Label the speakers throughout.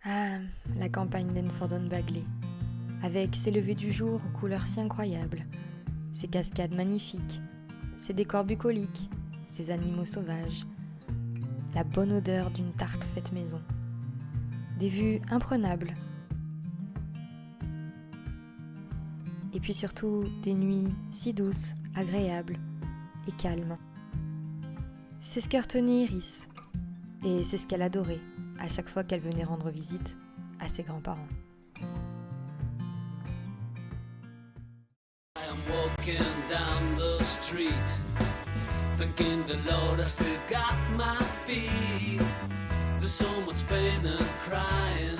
Speaker 1: Ah, la campagne d'Enford-on-Bagley, avec ses levées du jour aux couleurs si incroyables, ses cascades magnifiques, ses décors bucoliques, ses animaux sauvages, la bonne odeur d'une tarte faite maison, des vues imprenables, et puis surtout des nuits si douces, agréables et calmes. C'est ce que retenait Iris, et c'est ce qu'elle adorait à chaque fois qu'elle venait rendre visite à ses grands-parents.
Speaker 2: I'm walking down the street, thanking the Lord I still got my feet. There's so much pain and crying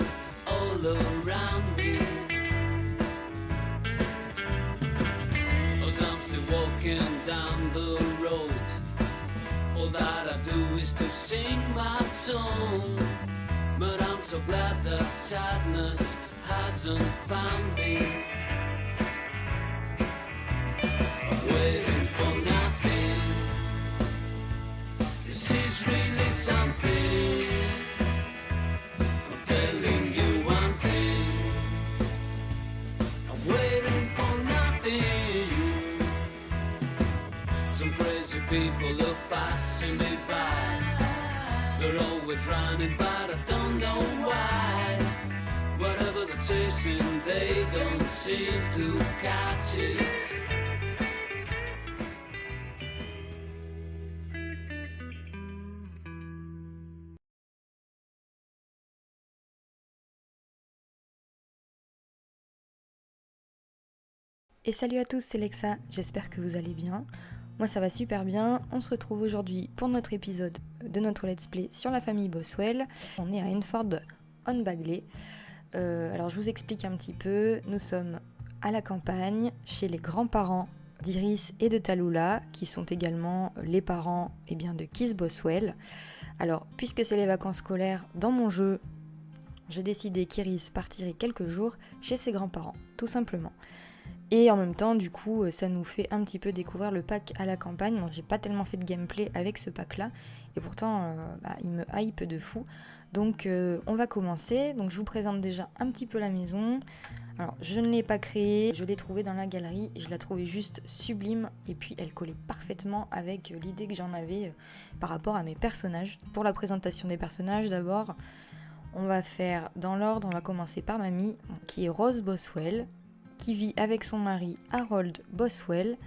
Speaker 2: all around me, as I'm still walking down the road. All that I do is to sing my song, but I'm so glad that sadness hasn't found me. Waiting for nothing. This is really something. I'm telling you one thing. I'm waiting for nothing. Some crazy people are passing me by. They're always running, but I don't know why. Whatever they're chasing, they don't seem to catch it.
Speaker 1: Et salut à tous, c'est Lexa, j'espère que vous allez bien. Moi ça va super bien, on se retrouve aujourd'hui pour notre épisode de notre let's play sur la famille Boswell. On est à Enford-on-Bagley. Alors je vous explique un petit peu, nous sommes à la campagne, chez les grands-parents d'Iris et de Tallulah, qui sont également les parents de Keith Boswell. Alors puisque c'est les vacances scolaires, dans mon jeu, j'ai décidé qu'Iris partirait quelques jours chez ses grands-parents, tout simplement. Et en même temps, du coup, ça nous fait un petit peu découvrir le pack à la campagne. Bon, j'ai pas tellement fait de gameplay avec ce pack-là, et pourtant, il me hype de fou. Donc, on va commencer. Donc, je vous présente déjà un petit peu la maison. Alors, je ne l'ai pas créée, je l'ai trouvée dans la galerie, et je la trouvais juste sublime, et puis elle collait parfaitement avec l'idée que j'en avais par rapport à mes personnages. Pour la présentation des personnages, d'abord, on va faire dans l'ordre, on va commencer par mamie, qui est Rose Boswell, qui vit avec son mari Harold Boswell,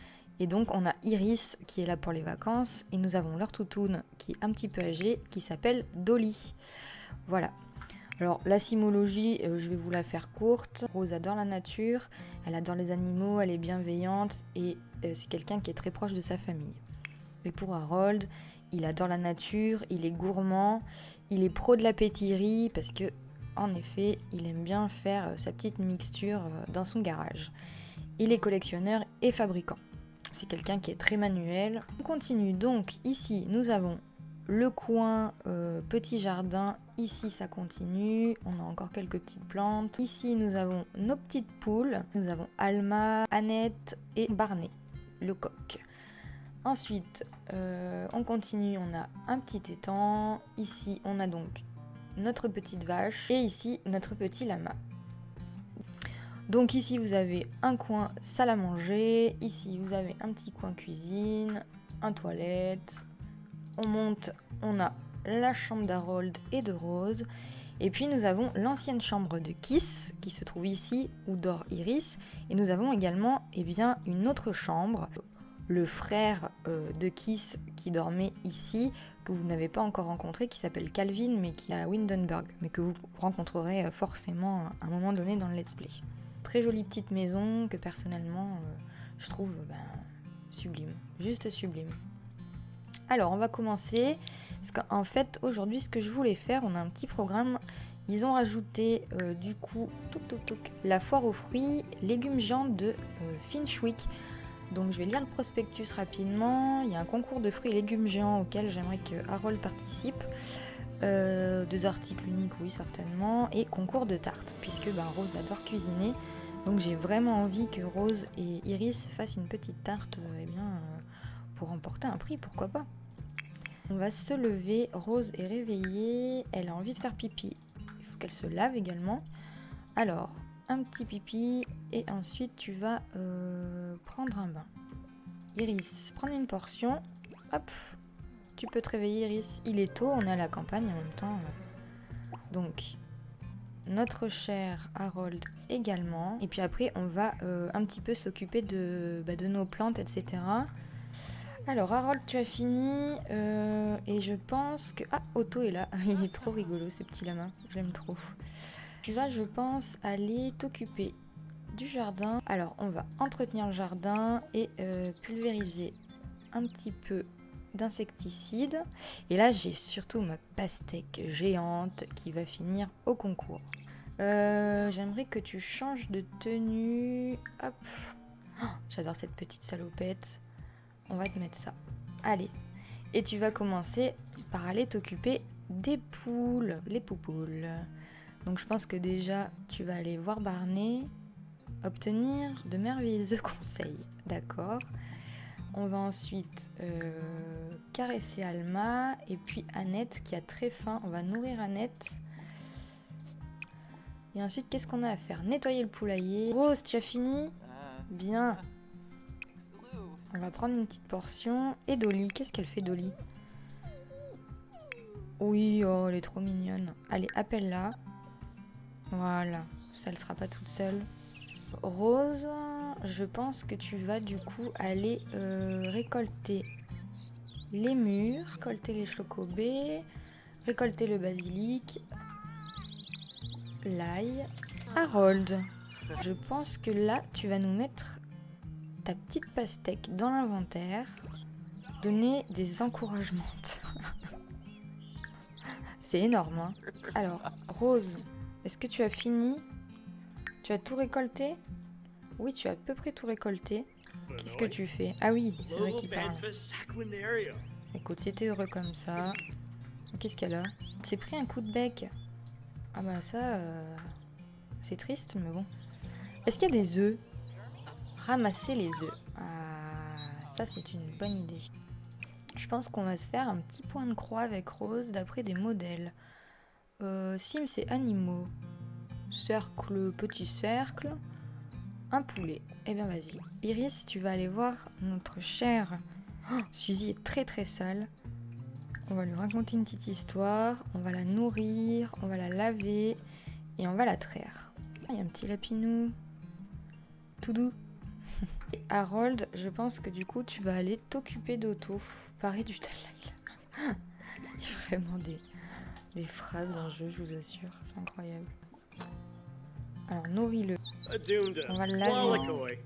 Speaker 1: et donc on a Iris qui est là pour les vacances, et nous avons leur toutoune qui est un petit peu âgée, qui s'appelle Dolly. Voilà. Alors la simologie, je vais vous la faire courte. Rose adore la nature, elle adore les animaux, elle est bienveillante, et c'est quelqu'un qui est très proche de sa famille. Et pour Harold, il adore la nature, il est gourmand, il est pro de la pétillerie, parce que en effet, il aime bien faire sa petite mixture dans son garage. Il est collectionneur et fabricant. C'est quelqu'un qui est très manuel. On continue donc, ici nous avons le coin petit jardin, ici ça continue, on a encore quelques petites plantes. Ici nous avons nos petites poules, nous avons Alma, Annette et Barney, le coq. Ensuite, on continue, on a un petit étang, ici on a donc notre petite vache, et ici notre petit lama. Donc ici vous avez un coin salle à manger, ici vous avez un petit coin cuisine, un toilette. On monte, on a la chambre d'Harold et de Rose, et puis nous avons l'ancienne chambre de Keith qui se trouve ici où dort Iris, et nous avons également une autre chambre. Le frère de Keith qui dormait ici, que vous n'avez pas encore rencontré, qui s'appelle Calvin, mais qui est à Windenburg, mais que vous rencontrerez forcément à un moment donné dans le let's play. Très jolie petite maison que personnellement je trouve sublime, juste sublime. Alors on va commencer, parce qu'en fait aujourd'hui ce que je voulais faire, on a un petit programme, ils ont rajouté du coup la foire aux fruits, légumes géants de Finchwick. Donc je vais lire le prospectus rapidement. Il y a un concours de fruits et légumes géants auquel j'aimerais que Harold participe. 2 articles uniques, oui certainement. Et concours de tartes, puisque Rose adore cuisiner. Donc j'ai vraiment envie que Rose et Iris fassent une petite tarte pour remporter un prix, pourquoi pas. On va se lever, Rose est réveillée, elle a envie de faire pipi. Il faut qu'elle se lave également. Alors, un petit pipi et ensuite tu vas prendre un bain. Iris, prendre une portion. Hop, tu peux te réveiller Iris. Il est tôt, on est à la campagne en même temps. Donc, notre cher Harold également. Et puis après, on va un petit peu s'occuper de nos plantes, etc. Alors, Harold, tu as fini. Et je pense que... Ah, Otto est là. Il est trop rigolo, ce petit lama. Je l'aime trop. Tu vas, je pense, aller t'occuper du jardin. Alors, on va entretenir le jardin et pulvériser un petit peu d'insecticide. Et là, j'ai surtout ma pastèque géante qui va finir au concours. J'aimerais que tu changes de tenue. Hop. Oh, j'adore cette petite salopette. On va te mettre ça. Allez. Et tu vas commencer par aller t'occuper des poules. Les poupoules. Donc je pense que déjà, tu vas aller voir Barney. Obtenir de merveilleux conseils. D'accord. On va ensuite caresser Alma et puis Annette qui a très faim. On va nourrir Annette. Et ensuite, qu'est-ce qu'on a à faire? Nettoyer le poulailler. Rose, tu as fini? Bien. On va prendre une petite portion. Et Dolly, qu'est-ce qu'elle fait Dolly? Oui, oh, elle est trop mignonne. Allez, appelle-la. Voilà, ça elle sera pas toute seule. Rose, je pense que tu vas du coup aller récolter les mûres, récolter les chocobés, récolter le basilic, l'ail. Harold, je pense que là tu vas nous mettre ta petite pastèque dans l'inventaire, donner des encouragements. C'est énorme, hein. Alors, Rose, est-ce que tu as fini? Tu as tout récolté? Oui, tu as à peu près tout récolté. Qu'est-ce que tu fais? Ah oui, c'est vrai qu'il parle. Écoute, c'était heureux comme ça. Qu'est-ce qu'elle a? Elle s'est pris un coup de bec. Ah bah ça, c'est triste, mais bon. Est-ce qu'il y a des œufs? Ramasser les œufs. Ah, ça c'est une bonne idée. Je pense qu'on va se faire un petit point de croix avec Rose d'après des modèles. Sim, c'est animaux. Cercle, petit cercle. Un poulet. Eh bien, vas-y. Iris, tu vas aller voir notre chère... Oh, Suzy est très très sale. On va lui raconter une petite histoire. On va la nourrir. On va la laver. Et on va la traire. Il y a un petit lapinou. Tout doux. Et Harold, je pense que du coup, tu vas aller t'occuper d'Otto. Pareil du talent. Il y a vraiment des phrases dans le jeu, je vous assure. C'est incroyable. Alors, nourris-le. On va le laver.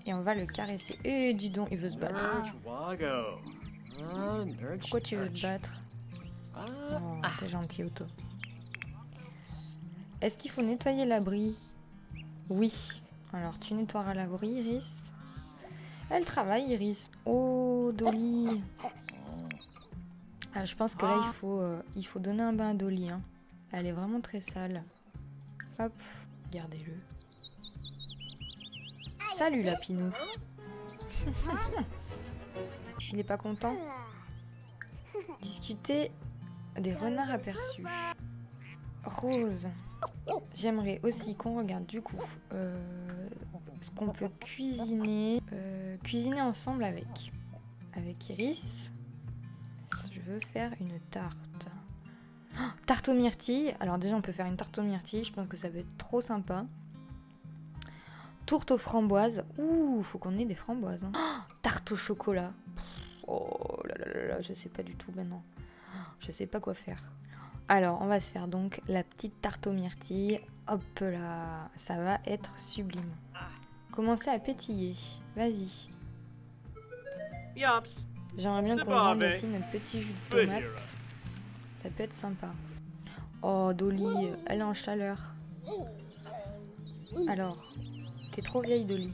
Speaker 1: Et on va le caresser. Et dis donc, il veut se battre. Pourquoi tu veux te battre? Oh, t'es gentil, Otto. Est-ce qu'il faut nettoyer l'abri? Oui. Alors, tu nettoieras l'abri, Iris. Elle travaille, Iris. Oh, Dolly. Ah, je pense que là, il faut donner un bain à Dolly. Hein. Elle est vraiment très sale. Hop, regardez-le. Salut, Lapinou. Il est pas content? Discuter des renards aperçus. Rose. J'aimerais aussi qu'on regarde du coup ce qu'on peut cuisiner. Cuisiner ensemble avec Iris. Je veux faire une tarte. Oh, tarte aux myrtilles. Alors déjà on peut faire une tarte aux myrtilles. Je pense que ça va être trop sympa. Tourte aux framboises. Ouh, faut qu'on ait des framboises. Hein. Oh, tarte au chocolat. Oh là là là là, je sais pas du tout maintenant. Je sais pas quoi faire. Alors, on va se faire donc la petite tarte aux myrtilles. Hop là, ça va être sublime. Commencez à pétiller. Vas-y. J'aimerais bien qu'on rende aussi notre petit jus de tomate. Ça peut être sympa. Oh, Dolly, elle est en chaleur. Alors, t'es trop vieille, Dolly.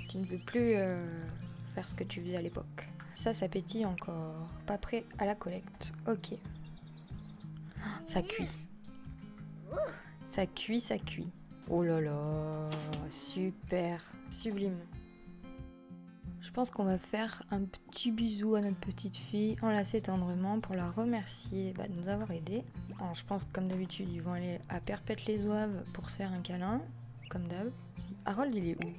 Speaker 1: Tu ne peux plus faire ce que tu faisais à l'époque. Ça pétille encore. Pas prêt à la collecte. Ok. Ça cuit. Ça cuit, ça cuit. Oh là là, super, sublime. Je pense qu'on va faire un petit bisou à notre petite fille, enlacer tendrement pour la remercier de nous avoir aidés. Alors, je pense que comme d'habitude, ils vont aller à Perpète-les-Oeuvres pour se faire un câlin, comme d'hab. Harold, il est où?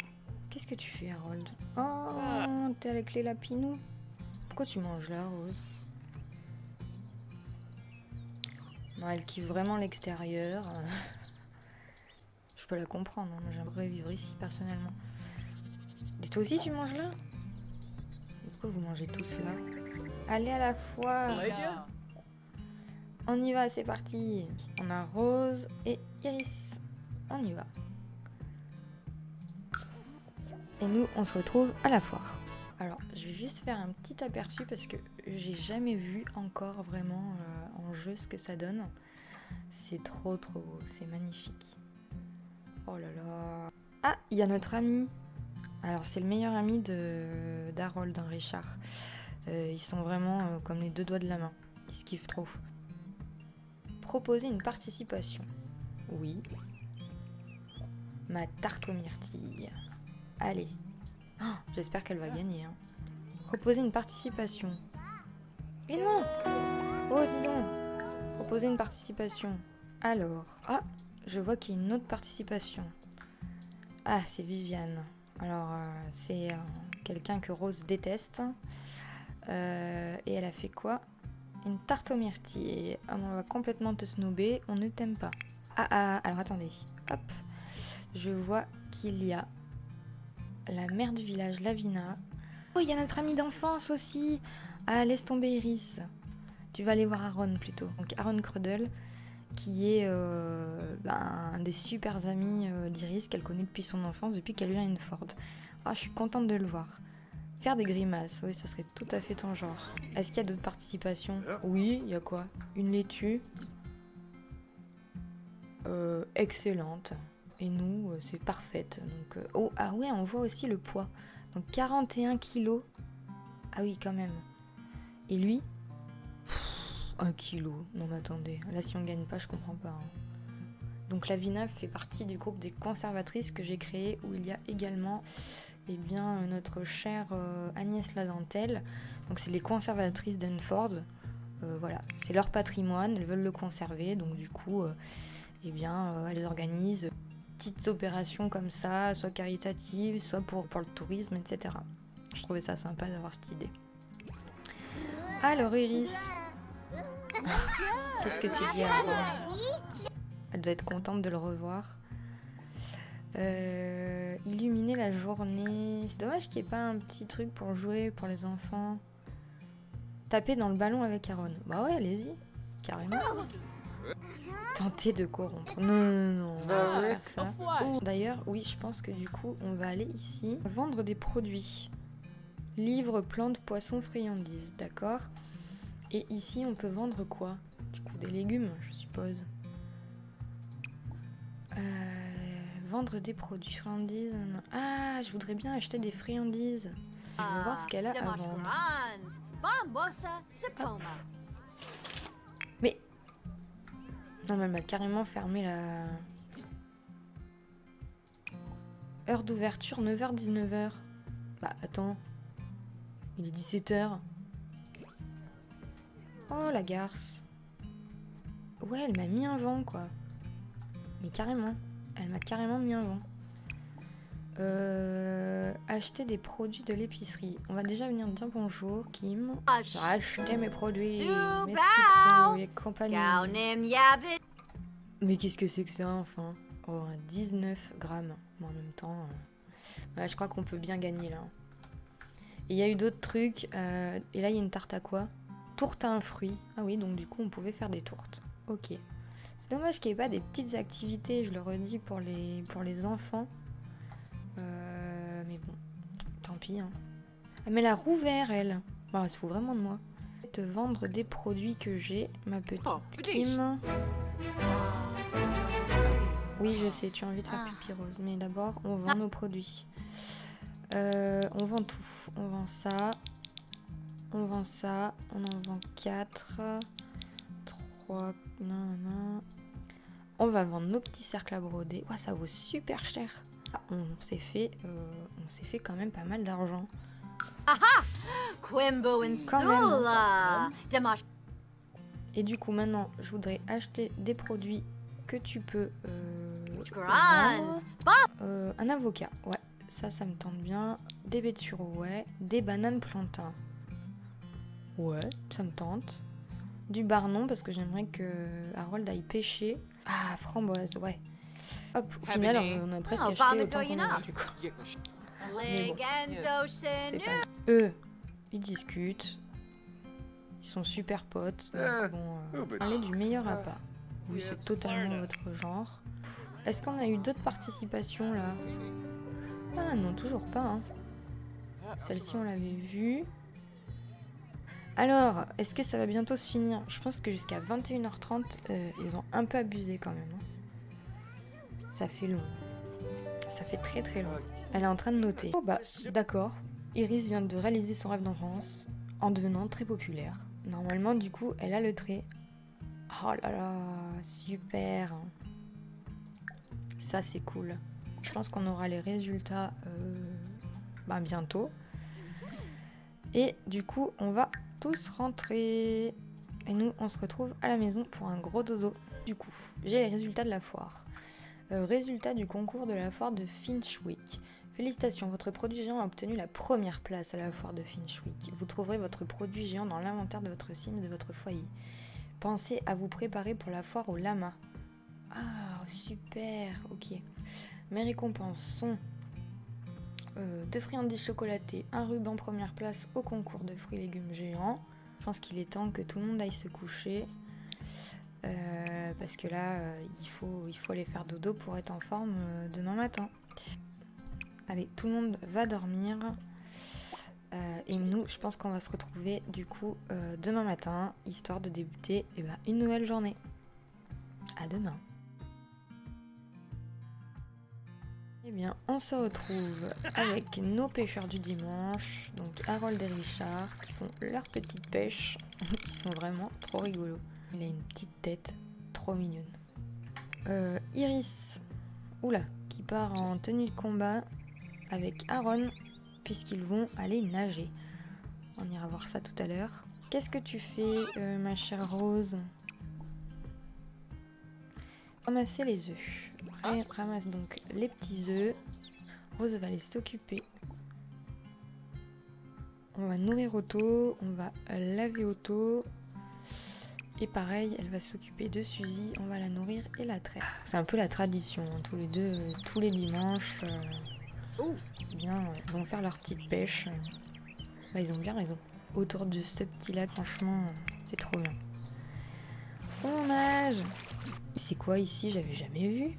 Speaker 1: Qu'est-ce que tu fais, Harold? Oh, t'es avec les lapinous? Pourquoi tu manges là, Rose? Non, elle kiffe vraiment l'extérieur. Je peux la comprendre, hein. J'aimerais vivre ici personnellement. Et toi aussi tu manges là? Pourquoi vous mangez tous là? Allez à la fois. On y va, c'est parti. On a Rose et Iris. On y va. Et nous, on se retrouve à la foire. Alors, je vais juste faire un petit aperçu parce que j'ai jamais vu encore vraiment en jeu ce que ça donne. C'est trop beau, c'est magnifique. Oh là là. Ah, il y a notre ami. Alors, c'est le meilleur ami d'Harold, Richard. Ils sont vraiment comme les deux doigts de la main. Ils se kiffent trop. Proposer une participation. Oui. Ma tarte aux myrtilles. Allez. Oh, j'espère qu'elle va gagner. Hein. Proposer une participation. Mais non! Oh, dis donc! Proposer une participation. Alors. Ah! Je vois qu'il y a une autre participation. Ah, c'est Viviane. Alors, c'est quelqu'un que Rose déteste. Et elle a fait quoi? Une tarte aux myrtilles. Ah, on va complètement te snoober. On ne t'aime pas. Alors attendez. Hop. Je vois qu'il y a la mère du village, Lavina. Oh, il y a notre amie d'enfance aussi. Ah, laisse tomber Iris. Tu vas aller voir Aaron plutôt. Donc Aaron Crudel, qui est un des super amis d'Iris qu'elle connaît depuis son enfance, depuis qu'elle vient à Inford. Ah, je suis contente de le voir. Faire des grimaces, oui, ça serait tout à fait ton genre. Est-ce qu'il y a d'autres participations? Oui, il y a quoi? Une laitue. Excellente. Et nous, c'est parfaite. Donc, oh, ah ouais, on voit aussi le poids. Donc 41 kilos. Ah oui, quand même. Et lui 1 kilo. Non mais attendez, là si on gagne pas, je comprends pas. Hein. Donc Lavina fait partie du groupe des conservatrices que j'ai créé, où il y a également notre chère Agnès Ladentelle. Donc c'est les conservatrices d'Enford. Voilà, c'est leur patrimoine, elles veulent le conserver. Donc du coup, elles organisent petites opérations comme ça, soit caritatives, soit pour le tourisme, etc. Je trouvais ça sympa d'avoir cette idée. Alors Iris, qu'est-ce que tu dis à Aaron? Elle doit être contente de le revoir. Illuminer la journée. C'est dommage qu'il n'y ait pas un petit truc pour jouer pour les enfants. Taper dans le ballon avec Aaron. Bah ouais, allez-y, carrément. Tenter de corrompre. Non, on va pas faire ça. D'ailleurs, oui, je pense que du coup, on va aller ici. Vendre des produits. Livres, plantes, poissons, friandises. D'accord. Et ici, on peut vendre quoi? Du coup, des légumes, je suppose. Vendre des produits, friandises. Non. Ah, je voudrais bien acheter des friandises. Je veux voir ce qu'elle a à vendre. Hop. Mais... Non, mais elle m'a carrément fermé la... Heure d'ouverture, 9h, 19h. Bah, attends. Il est 17h. Oh, la garce. Ouais, elle m'a mis un vent, quoi. Mais carrément. Elle m'a carrément mis un vent. Acheter des produits de l'épicerie. On va déjà venir dire bonjour, Kim. J'ai acheté mes produits. Mes citrons et compagnie. Mais qu'est-ce que c'est que ça, enfin? Oh, 19 grammes. Mais en même temps... Ouais, je crois qu'on peut bien gagner, là. Et il y a eu d'autres trucs. Et là, il y a une tarte à quoi? Tourte à un fruit. Ah oui, donc du coup, on pouvait faire des tourtes. Ok. C'est dommage qu'il n'y ait pas des petites activités, je le redis, pour les enfants. Mais bon, tant pis. Hein. Ah, mais elle a rouvert, elle. Bah, elle se fout vraiment de moi. Je vais te vendre des produits que j'ai, ma petite Kim. Oui, je sais, tu as envie de faire pipi rose. Mais d'abord, on vend nos produits. On vend tout. On vend ça. On vend ça. On en vend 4. 3. Non. On va vendre nos petits cercles à broder. Ouais, ça vaut super cher. Ah, on s'est fait quand même pas mal d'argent.
Speaker 3: Quimbo and
Speaker 1: Quand même.
Speaker 3: Sula. Damash.
Speaker 1: Et du coup, maintenant, je voudrais acheter des produits que tu peux
Speaker 3: Grand.
Speaker 1: vendre. Un avocat, ouais, ça me tente bien. Des baies de sureau, ouais. Des bananes plantains. Ouais, ça me tente. Du bar non, parce que j'aimerais que Harold aille pêcher. Ah, framboise, ouais. Hop, au final, on a presque
Speaker 3: Oh,
Speaker 1: acheté
Speaker 3: Barbara
Speaker 1: autant qu'on
Speaker 3: Doyena.
Speaker 1: avait du coup. Mais bon,
Speaker 3: Legenzo
Speaker 1: c'est
Speaker 3: Shinu.
Speaker 1: pas... Eux, ils discutent. Ils sont super potes. Donc bon, parler du meilleur appât. Oui, c'est totalement votre genre. Est-ce qu'on a eu d'autres participations là? Ah non, toujours pas. Hein. Celle-ci, on l'avait vue. Alors, est-ce que ça va bientôt se finir? Je pense que jusqu'à 21h30, ils ont un peu abusé quand même. Hein. Ça fait long. Ça fait très très long. Elle est en train de noter. Oh bah, d'accord. Iris vient de réaliser son rêve d'enfance en devenant très populaire. Normalement, du coup, elle a le trait. Oh là là, super. Ça, c'est cool. Je pense qu'on aura les résultats bientôt. Et du coup, on va tous rentrer. Et nous, on se retrouve à la maison pour un gros dodo. Du coup, j'ai les résultats de la foire. Résultat du concours de la foire de Finchwick. Félicitations, votre produit géant a obtenu la première place à la foire de Finchwick. Vous trouverez votre produit géant dans l'inventaire de votre sim et de votre foyer. Pensez à vous préparer pour la foire au lama. Ah, super, ok. Mes récompenses sont 2 friandises chocolatées, un ruban première place au concours de fruits et légumes géants. Je pense qu'il est temps que tout le monde aille se coucher. Parce que là, il faut aller faire dodo pour être en forme demain matin. Allez, tout le monde va dormir. Et nous, je pense qu'on va se retrouver du coup demain matin, histoire de débuter une nouvelle journée. À demain. Eh bien, on se retrouve avec nos pêcheurs du dimanche, donc Harold et Richard, qui font leur petite pêche, qui sont vraiment trop rigolos. Il a une petite tête trop mignonne. Iris, qui part en tenue de combat avec Aaron, puisqu'ils vont aller nager. On ira voir ça tout à l'heure. Qu'est-ce que tu fais, ma chère Rose? Ramasser les œufs. Ramasse donc les petits œufs. Rose va les s'occuper. On va nourrir Otto, on va laver Otto. Et pareil, elle va s'occuper de Suzy, on va la nourrir et la traire. C'est un peu la tradition, hein, tous les deux, tous les dimanches. Ils vont faire leur petite pêche. Ils ont bien raison. Autour de ce petit lac, franchement, c'est trop bien. On nage. C'est quoi ici? J'avais jamais vu.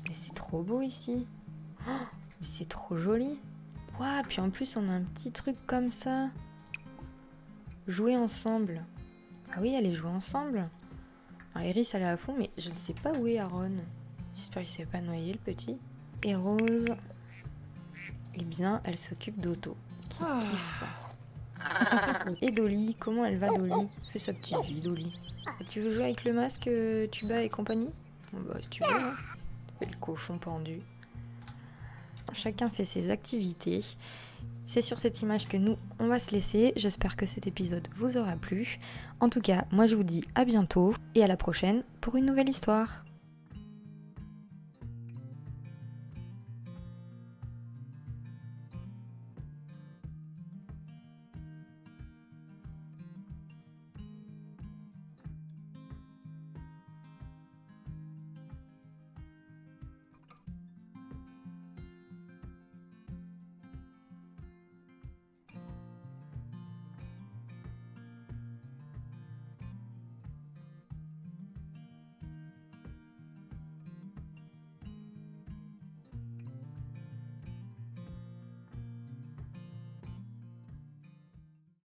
Speaker 1: Mais c'est trop beau ici. Oh, mais c'est trop joli. Ouah, puis en plus on a un petit truc comme ça. Jouer ensemble. Ah oui, allez jouer ensemble. Alors Iris elle est à fond, mais je ne sais pas où est Aaron. J'espère qu'il s'est pas noyé le petit. Et Rose, eh bien, elle s'occupe d'Otto. Qui kiffe. Et Dolly, comment elle va Dolly? Fais sa petite vie Dolly. Tu veux jouer avec le masque, Tuba et compagnie? Bon, bah si tu veux, hein. Fais le cochon pendu. Chacun fait ses activités. C'est sur cette image que nous, on va se laisser. J'espère que cet épisode vous aura plu. En tout cas, moi je vous dis à bientôt et à la prochaine pour une nouvelle histoire.